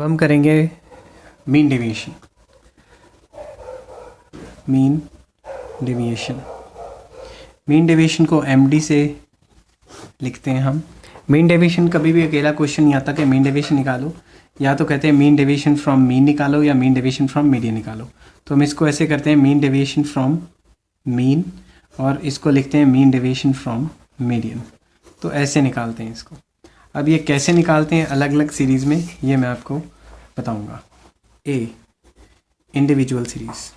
अब हम करेंगे mean deviation. Mean deviation, mean deviation को एमडी से लिखते हैं हम। मीन डेविएशन कभी भी अकेला क्वेश्चन नहीं आता कि मीन डेविएशन निकालो, या तो कहते हैं मीन डेविएशन फ्रॉम मीन निकालो या मीन डेविएशन फ्रॉम मीडियन निकालो। तो हम इसको ऐसे करते हैं, मीन डेविएशन फ्रॉम मीन, और इसको लिखते हैं मीन डेविएशन फ्रॉम मीडियन। तो ऐसे निकालते हैं इसको। अब ये कैसे निकालते हैं अलग अलग सीरीज़ में, ये मैं आपको बताऊंगा। ए, इंडिविजुअल सीरीज़।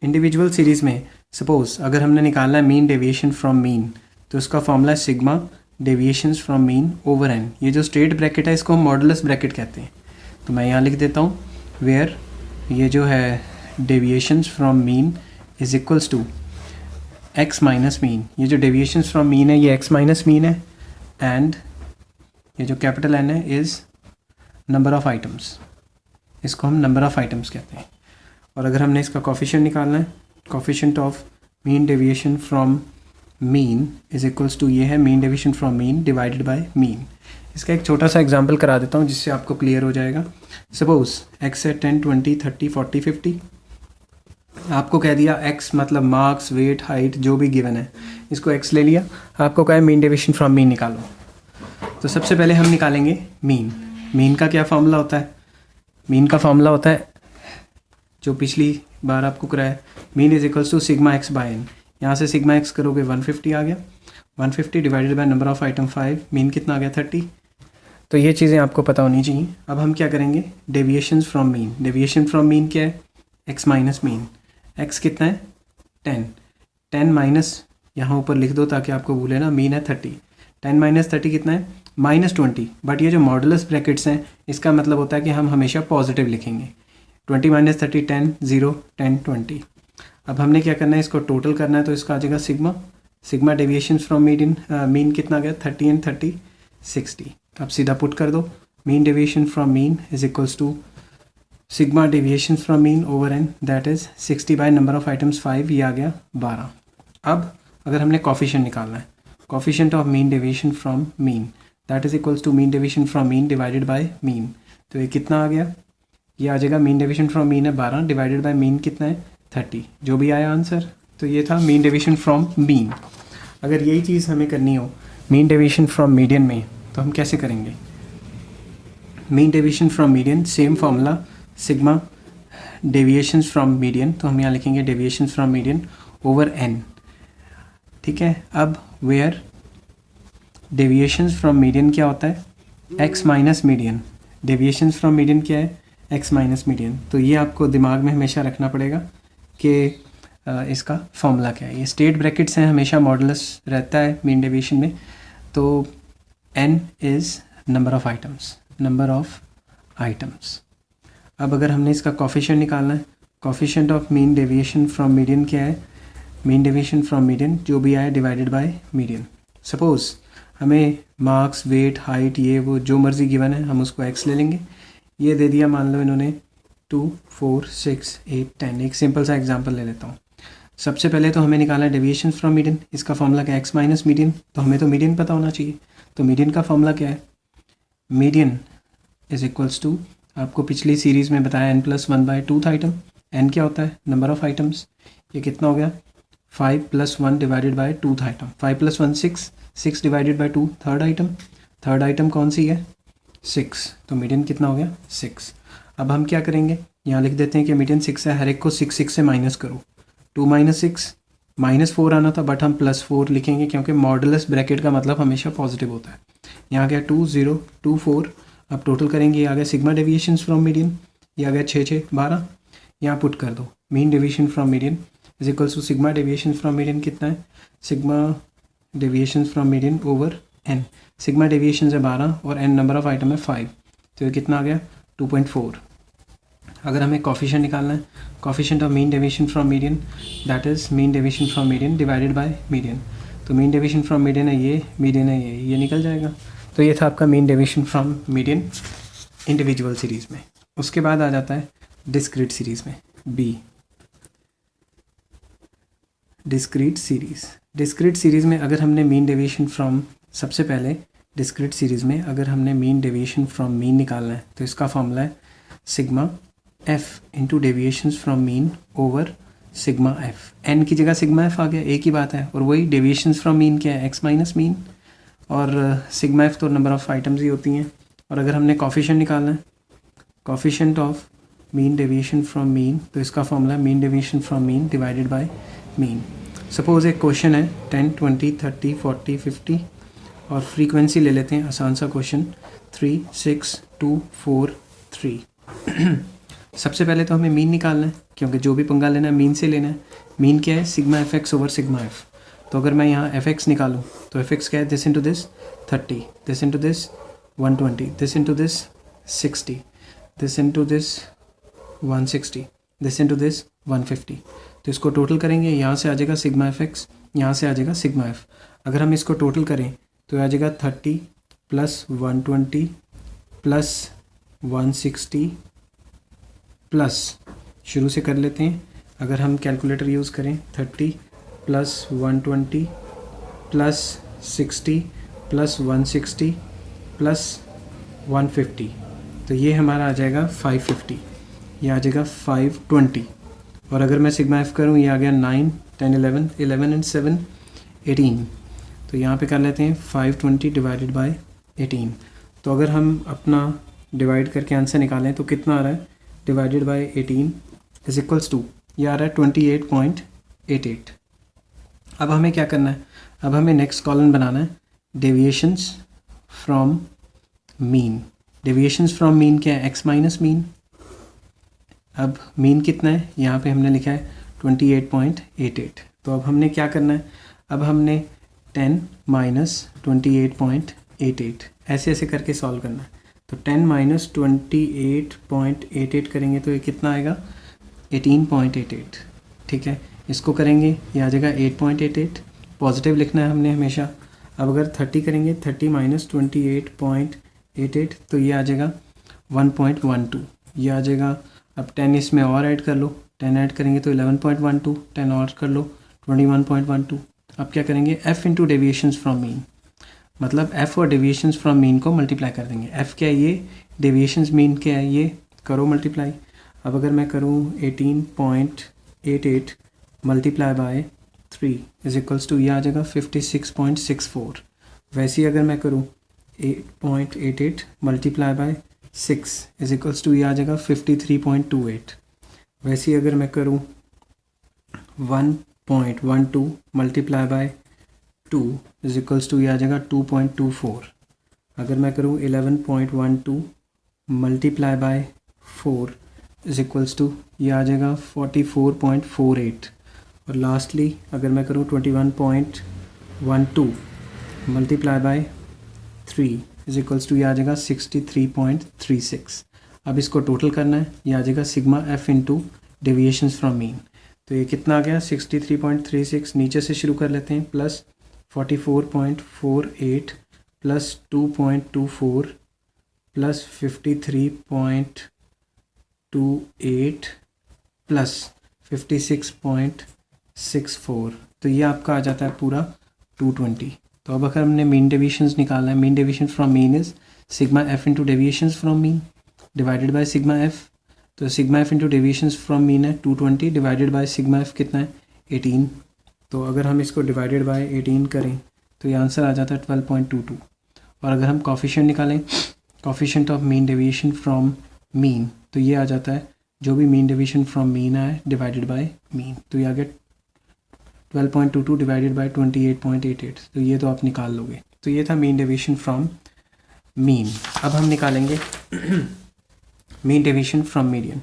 इंडिविजुअल सीरीज़ में सपोज अगर हमने निकालना है मीन डेविएशन फ्रॉम मीन, तो उसका फॉर्मूला है sigma deviations from mean over N. ये जो स्ट्रेट ब्रैकेट है इसको हम मॉडुलस ब्रैकेट कहते हैं। तो मैं यहाँ लिख देता हूँ, वेयर ये जो है deviations from mean is equals to X minus mean. ये जो डेविएशंस फ्रॉम मीन है ये एक्स माइनस मीन है, एंड ये जो कैपिटल एन है इज़ नंबर ऑफ़ आइटम्स। इसको हम नंबर ऑफ़ आइटम्स कहते हैं। और अगर हमने इसका कोफिशिएंट निकालना है, coefficient of mean deviation from mean is equals to, ये है mean deviation from mean divided by mean. इसका एक छोटा सा एग्जांपल करा देता हूँ जिससे आपको क्लियर हो जाएगा। सपोज एक्स है 10, 20, 30, 40, 50। आपको कह दिया एक्स मतलब मार्क्स, वेट, हाइट जो भी गिवन है, इसको एक्स ले लिया। आपको कहा है मीन डेविएशन फ्रॉम मीन निकालो। तो सबसे पहले हम निकालेंगे मीन। मीन का क्या फॉर्मूला होता है? मीन का फॉर्मूला होता है जो पिछली बार आपको कराया, mean is equals to sigma X by N. यहाँ से सिग्मा एक्स करोगे 150 आ गया, 150 divided by number of item 5, mean कितना आ गया 30। तो ये चीज़ें आपको पता होनी चाहिए। अब हम क्या करेंगे, deviations from mean. Deviation from mean क्या है? X minus mean. एक्स कितना है? 10। 10 माइनस यहाँ ऊपर लिख दो ताकि आपको भूले ना, मीन है 30। 10 माइनस 30 कितना है? -20। बट ये जो मॉडुलस ब्रैकेट्स हैं इसका मतलब होता है कि हम हमेशा पॉजिटिव लिखेंगे। 20 माइनस 30, 10, 0, 10, 20। अब हमने क्या करना है, इसको टोटल करना है, तो इसका आ जाएगा sigma. Sigma deviation from mean, mean कितना आ गया? 30 एंड 30, 60। अब सीधा पुट कर दो, mean deviation from mean is equals to sigma deviation from mean over N, that is 60 by number of items 5, ये आ गया 12। अब अगर हमने कोफिशिएंट निकालना है, coefficient of mean deviation from mean that is equals to mean deviation from mean divided by mean. तो ये कितना आ गया? ये आ जाएगा मीन डेविएशन फ्रॉम मीन है 12 डिवाइडेड बाय मीन कितना है 30, जो भी आया आंसर। तो ये था मीन डेविएशन फ्रॉम मीन। अगर यही चीज़ हमें करनी हो मीन डेविएशन फ्रॉम मीडियन में, तो हम कैसे करेंगे? Mean deviation from median, same formula, sigma deviations from median. तो हम यहाँ लिखेंगे deviations from median over N. ठीक है। अब वेयर डेविएशंस फ्रॉम मीडियन क्या होता है? X minus median. Deviations from median क्या है? X minus median. तो ये आपको दिमाग में हमेशा रखना पड़ेगा कि इसका फॉर्मूला क्या है। ये स्टेट ब्रैकेट्स हैं, हमेशा मॉडुलस रहता है मीन डेविएशन में। तो n is number of items, number of items. अब अगर हमने इसका कोफिशिएंट निकालना है, coefficient of mean deviation from median क्या है? मीन डेविएशन फ्रॉम मीडियन जो भी आए डिवाइडेड बाय मीडियन। सपोज़ हमें मार्क्स, वेट, हाइट, ये वो जो मर्ज़ी गिवन है हम उसको x ले लेंगे। ये दे दिया मान लो इन्होंने 2, 4, 6, 8, 10। एक सिंपल सा एग्जांपल ले लेता हूँ। सबसे पहले तो हमें निकालना है डेविएशन फ्रॉम मीडियन। इसका फॉर्मूला क्या है? X minus median. तो हमें तो मीडियन पता होना चाहिए। तो मीडियन का फॉर्मूला क्या है? मीडियन इज इक्वल्स टू, आपको पिछली सीरीज़ में बताया n+1/2 था आइटम। n क्या होता है? Number of items. ये कितना हो गया? 5 + 1 डिवाइडेड बाय 2 था item. 5 + 1 6, 6 divided by 2 third item. Third item कौन सी है? 6। तो मीडियन कितना हो गया? 6। अब हम क्या करेंगे, यहाँ लिख देते हैं कि मीडियन 6 है, हर एक को 6 6 से माइनस करो। 2 - 6 -4 आना था, बट हम +4 लिखेंगे क्योंकि मॉडुलस ब्रैकेट का मतलब हमेशा पॉजिटिव होता है। यहाँ आ गया 2, 0, 2, 4। अब टोटल करेंगे, ये आ गया सिग्मा डेविएशंस फ्रॉम मीडियन, ये आ गया 6, 6, 12। यहाँ पुट कर दो, mean deviation from median is equals to sigma deviation from median कितना है? Sigma deviations from median over N. Sigma deviation है 12 और एन नंबर ऑफ आइटम है 5। तो ये कितना आ गया? 2.4। अगर हमें कोफिशिएंट निकालना है, coefficient of mean deviation from median that is mean deviation from median divided by median. तो मीन डेविएशन फ्रॉम मीडियन है ये, मीडियन है ये निकल जाएगा। तो ये था आपका mean deviation from median individual series में। उसके बाद आ जाता है डिस्क्रीट सीरीज़ में, B, discrete series. Discrete series में अगर हमने मीन डेविएशन फ्रॉम, सबसे पहले डिस्क्रीट सीरीज़ में अगर हमने मीन डेविएशन फ्रॉम मीन निकालना है तो इसका फॉर्मूला है sigma F into deviation from mean over sigma F. N की जगह सिग्मा एफ आ गया, एक ही बात है। और वही डेविएशन फ्रॉम मीन क्या है, एक्स माइनस मीन, और सिग्मा एफ तो नंबर ऑफ़ आइटम्स ही होती हैं। और अगर हमने कॉफिशिएंट निकालना है, coefficient of mean deviation from mean, तो इसका फॉर्मूला है mean deviation from mean divided by mean. Suppose एक क्वेश्चन है 10, 20, 30, 40, 50 और फ्रीक्वेंसी ले लेते हैं, आसान सा क्वेश्चन 3, 6, 2, 4, 3। सबसे पहले तो हमें मीन निकालना है, क्योंकि जो भी पंगा लेना है मीन से लेना है। मीन क्या है, sigma F x over sigma F. तो अगर मैं यहाँ एफ एक्स निकालूँ तो एफ एक्स क्या है, this into this 30, this into this 120, this into this 60, this into this 160, this into this 150। तो इसको टोटल करेंगे, यहाँ से आ जाएगा सिग्मा एफ एक्स, यहाँ से आ जाएगा सिग्मा एफ। अगर हम इसको टोटल करें तो आ जाएगा 30 प्लस 120 प्लस 160 प्लस, शुरू से कर लेते हैं, अगर हम कैलकुलेटर यूज़ करें 30 प्लस 120 प्लस 60 प्लस 160 प्लस 150, तो ये हमारा आ जाएगा 550, ये आ जाएगा 520। और अगर मैं सिग्मा एफ करूँ, ये आ गया 9, 10, 11, 11 एंड 7, 18। तो यहाँ पे कर लेते हैं 520 डिवाइडेड बाय 18। तो अगर हम अपना डिवाइड करके आंसर निकालें तो कितना आ रहा है, divided by 18 is equals to, ये आ रहा है 28.88। अब हमें क्या करना है, अब हमें नेक्स्ट कॉलम बनाना है deviations from mean. Deviations from mean क्या है, एक्स माइनस मीन। अब मीन कितना है, यहाँ पे हमने लिखा है 28.88। तो अब हमने क्या करना है, अब हमने 10 माइनस 28.88 ऐसे ऐसे करके सॉल्व करना है। तो 10 माइनस 28.88 करेंगे तो ये कितना आएगा, 18.88। ठीक है, इसको करेंगे, ये आ जाएगा 8.88, पॉजिटिव लिखना है हमने हमेशा। अब अगर 30 करेंगे, 30 माइनस 28.88 तो ये आ जाएगा 1.12, ये आ जाएगा। अब 10 इसमें और ऐड कर लो, 10 ऐड करेंगे तो 11.12, 10 और कर लो 21.12। अब क्या करेंगे, f into deviations from mean, मतलब f और डेविएशंस फ्रॉम मीन को मल्टीप्लाई कर देंगे। f क्या है, ये डेविएशंस मीन क्या है, ये करो मल्टीप्लाई। अब अगर मैं करूँ 18.88 multiply by 3 is equals to, ये आ जाएगा 56.64। वैसे ही अगर मैं करूँ 8.88 multiply by 6 is equals to, ये आ जाएगा 53.28। वैसे ही अगर मैं करूँ 1.12 multiply by 2 is equals to, ये आ जाएगा 2.24। अगर मैं करूँ 11.12 multiply by 4 is equals to, ये आ जाएगा 44.48। और लास्टली अगर मैं करूँ 21.12 multiply by 3 is equals to, ये आ जाएगा 63.36। अब इसको टोटल करना है, ये आ जाएगा sigma F into deviations from mean. तो ये कितना आ गया, 63.36। नीचे से शुरू कर लेते हैं, प्लस 44.48 प्लस 2.24 प्लस 53.28 प्लस 56.64, तो ये आपका आ जाता है पूरा 220। तो अब अगर हमने मीन डेविएशंस निकालना है, mean deviation from mean is sigma F into deviations from mean divided by sigma F. तो sigma F into deviations from mean है 220 डिवाइडेड बाय सिग्मा एफ कितना है, 18। तो अगर हम इसको डिवाइडेड बाय 18 करें तो ये आंसर आ जाता है 12.22। और अगर हम कॉफिशिएंट निकालें, coefficient of mean deviation from mean, तो ये आ जाता है जो भी मीन डेविएशन फ्रॉम मीन आए डिवाइडेड बाय मीन, तो ये आ गया 12.22 डिवाइडेड बाय 28.88। तो ये तो आप निकाल लोगे। तो ये था मीन डेविएशन फ्रॉम मीन। अब हम निकालेंगे mean deviation from median.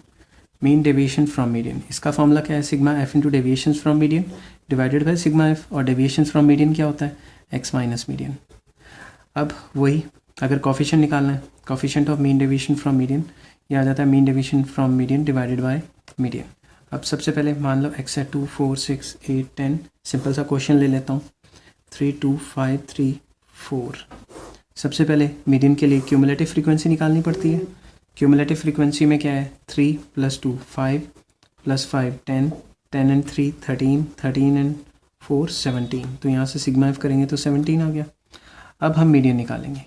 Mean deviation from median, इसका फॉर्मूला क्या है, sigma F into deviation from median divided by sigma F. और डेविएशन फ्रॉम मीडियन क्या होता है, एक्स माइनस मीडियन। अब वही अगर कॉफिशिएंट निकालना है, coefficient of mean deviation from median, ये आ जाता है mean deviation from median divided by median. अब सबसे पहले मान लो एक्स है 2, 4, 6, 8, 10। सिंपल सा क्वेश्चन ले लेता हूँ, 3, 2, 5, 3, 4। सबसे पहले मीडियन के लिए क्यूमुलेटिव फ्रीक्वेंसी निकालनी पड़ती है। क्यूमुलेटिव फ्रीक्वेंसी में क्या है, 3 + 2 5 + 5 10, 10 एंड 3 13, 13 एंड 4 17। तो यहाँ से सिग्मा एफ करेंगे तो 17 आ गया। अब हम मीडियन निकालेंगे।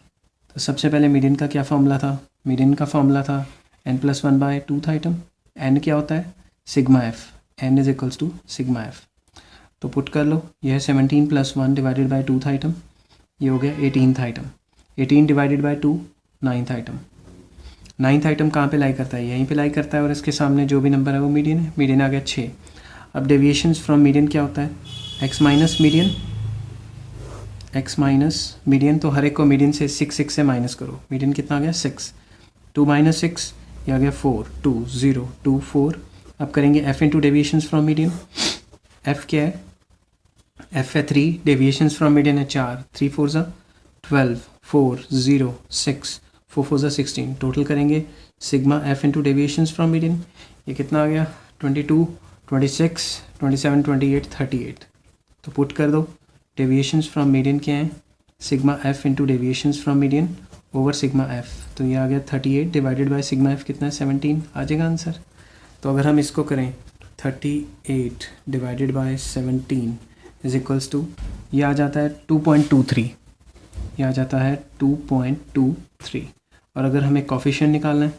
तो सबसे पहले मीडियन का क्या फॉर्मूला था? मीडियन का फॉर्मूला था n+1/2th आइटम। n क्या होता है? Sigma F. n is equals to sigma F. तो पुट कर लो, यह है 17 + 1 डिवाइडेड बाई 2th आइटम, ये हो गया 18th item. 18 divided by 2 9th item. 9th item कहाँ पे लाई करता है? यहीं पे लाई करता है, और इसके सामने जो भी नंबर है वो मीडियन है। मीडियन आ गया 6। अब डेविएशंस फ्रॉम मीडियन क्या होता है? x minus median. x minus median, तो हर एक को मीडियन से 6 से माइनस करो। मीडियन कितना आ गया? 6। 2 - 6 ये आ गया 4। 2 0 2 4। अब करेंगे f into deviations from median. f क्या है? f है 3, डेविएशंस फ्रॉम मीडियन है 4। 3 4 12, 4 0 6, 4 4 16। टोटल करेंगे sigma f into deviations from median, ये कितना आ गया? 22 26 27 28 38। तो पुट कर दो, डेविएशंस फ्रॉम मीडियन क्या है? Sigma f into deviations from median over sigma f। तो ये आ गया 38 डिवाइडेड बाय सिग्मा f कितना है? 17। आ जाएगा आंसर। तो अगर हम इसको करें 38 divided by 17 is equals to, ये आ जाता है 2.23। ये आ जाता है 2.23। और अगर हमें कॉफिशिएंट निकालना है,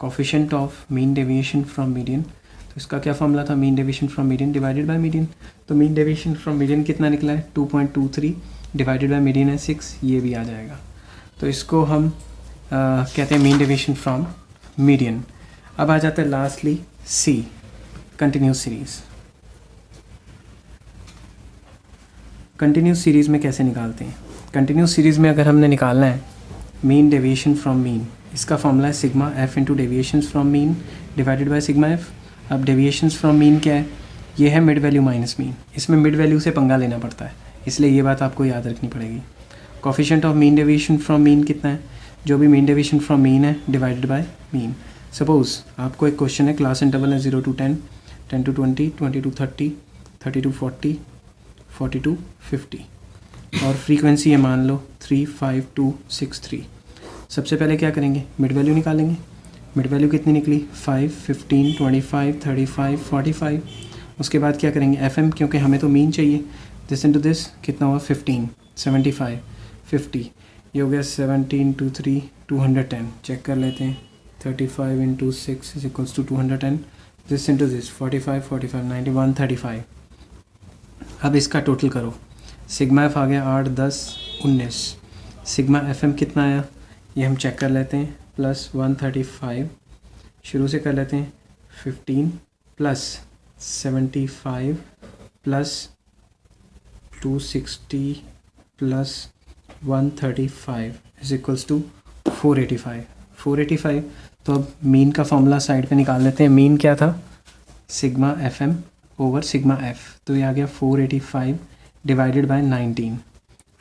coefficient of mean deviation from median, तो इसका क्या फॉर्मूला था? Mean deviation from median divided by median. तो मीन डेविएशन फ्रॉम मीडियन कितना निकला है? 2.23 डिवाइडेड बाय मीडियन है 6, ये भी आ जाएगा। तो इसको हम कहते हैं मीन डेविएशन फ्रॉम मीडियन। अब आ जाता है लास्टली सी, कंटिन्यूस सीरीज़। कंटिन्यूस सीरीज़ में कैसे निकालते हैं? कंटिन्यूस सीरीज़ में अगर हमने निकालना है मीन डेविएशन फ्रॉम मीन, इसका फॉर्मूला है sigma F into deviations from mean divided by sigma F. अब डेविएशंस फ्रॉम मीन क्या है? ये है मिड वैल्यू माइनस मीन। इसमें मिड वैल्यू से पंगा लेना पड़ता है, इसलिए ये बात आपको याद रखनी पड़ेगी। Coefficient of mean deviation from mean कितना है? जो भी मीन डेविएशन फ्रॉम मीन है डिवाइडेड बाय मीन। सपोज आपको एक क्वेश्चन है, क्लास इंटरवल है 0 to 10, 10 to 20, 20 to 30, 30 to 40, 40 to 50, और फ्रीक्वेंसी है मान लो 3 5 2 6 3। सबसे पहले क्या करेंगे? मिड वैल्यू निकालेंगे। मिड वैल्यू कितनी निकली? 5 15 25 35 45। उसके बाद क्या करेंगे? FM, क्योंकि हमें तो मीन चाहिए। दिस इनटू दिस कितना हुआ? 15 75 50। ये हो गया 17 2 3 210। चेक कर लेते हैं। 35 into 6 is equals to 210। This into this 45 45 91 35। अब इसका टोटल करो। सिग्मा एफ आ गया 8 10 19। सिग्मा FM कितना आया? ये हम चेक कर लेते हैं। प्लस 135, शुरू से कर लेते हैं। 15 plus 75 plus 260 plus 135 is equals to 485। 485। तो अब मीन का फॉर्मूला साइड पे निकाल लेते हैं। मीन क्या था? Sigma FM over sigma F। तो ये आ गया 485 divided by 19।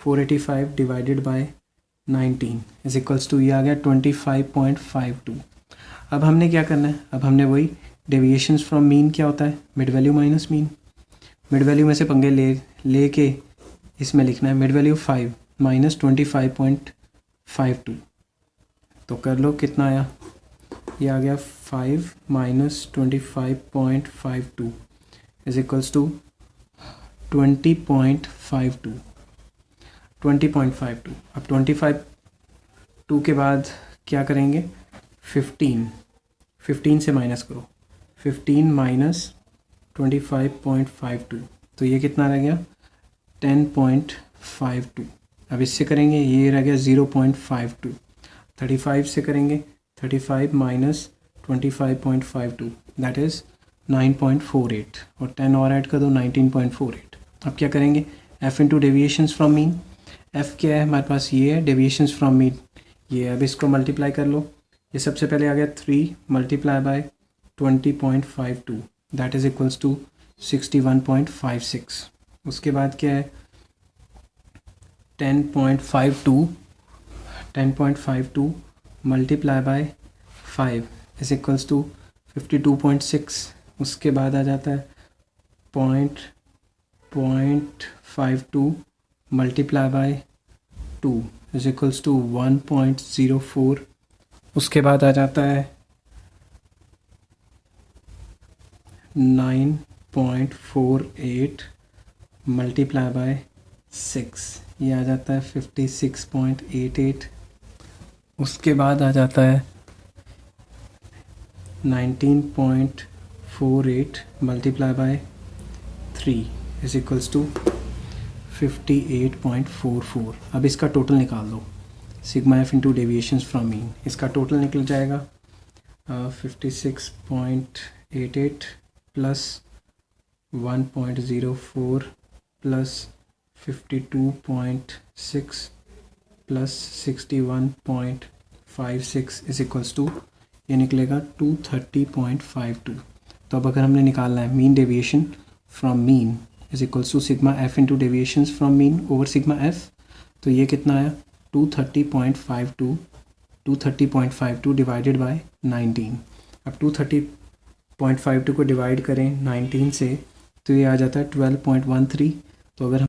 485 divided by 19 is equals to, ये आ गया 25.52। अब हमने क्या करना है? अब हमने वही डेविएशंस फ्रॉम मीन क्या होता है? Mid value minus mean. Mid value में से पंगे ले के इसमें लिखना है मिड वैल्यू 5 माइनस 25.52। तो कर लो कितना आया? ये आ गया 5 माइनस 25.52 इज इक्वल्स टू 20.52। 20.52। अब 25 के बाद क्या करेंगे? 15 से माइनस करो। 15 माइनस 25.52, तो ये कितना रह गया? 10.52। अब इससे करेंगे, ये रह गया 0.52। 35 से करेंगे, 35 माइनस 25.52 दैट इज़ 9.48, और 10 और ऐड कर दो 19.48। अब क्या करेंगे? f into deviations from mean. f क्या है हमारे पास? ये है डेविएशंस फ्रॉम मीन, ये। अब इसको मल्टीप्लाई कर लो। ये सबसे पहले आ गया 3 multiply by 20.52 that is equals to 61.56। उसके बाद क्या है? 10.52 multiply by 5 is equals to 52.6। उसके बाद आ जाता है 0.52 multiply by 2 is equals to 1.04। उसके बाद आ जाता है 9.48 मल्टीप्लाई बाय 6 ये आ जाता है 56.88। उसके बाद आ जाता है 19.48 multiply by 3 is equals to 58.44। अब इसका टोटल निकाल दो, sigma F into deviations from mean. इसका टोटल निकल जाएगा 56.88 plus 1.04 plus 52.6 plus 61.56 is equals to, ये निकलेगा 230.52। तो अब अगर हमने निकालना है mean deviation from mean is equals to sigma F into deviations from mean over sigma F, तो ये कितना आया 230.52 डिवाइडेड बाय 19। अब 230.52 को डिवाइड करें 19 से तो ये आ जाता है 12.13। तो अगर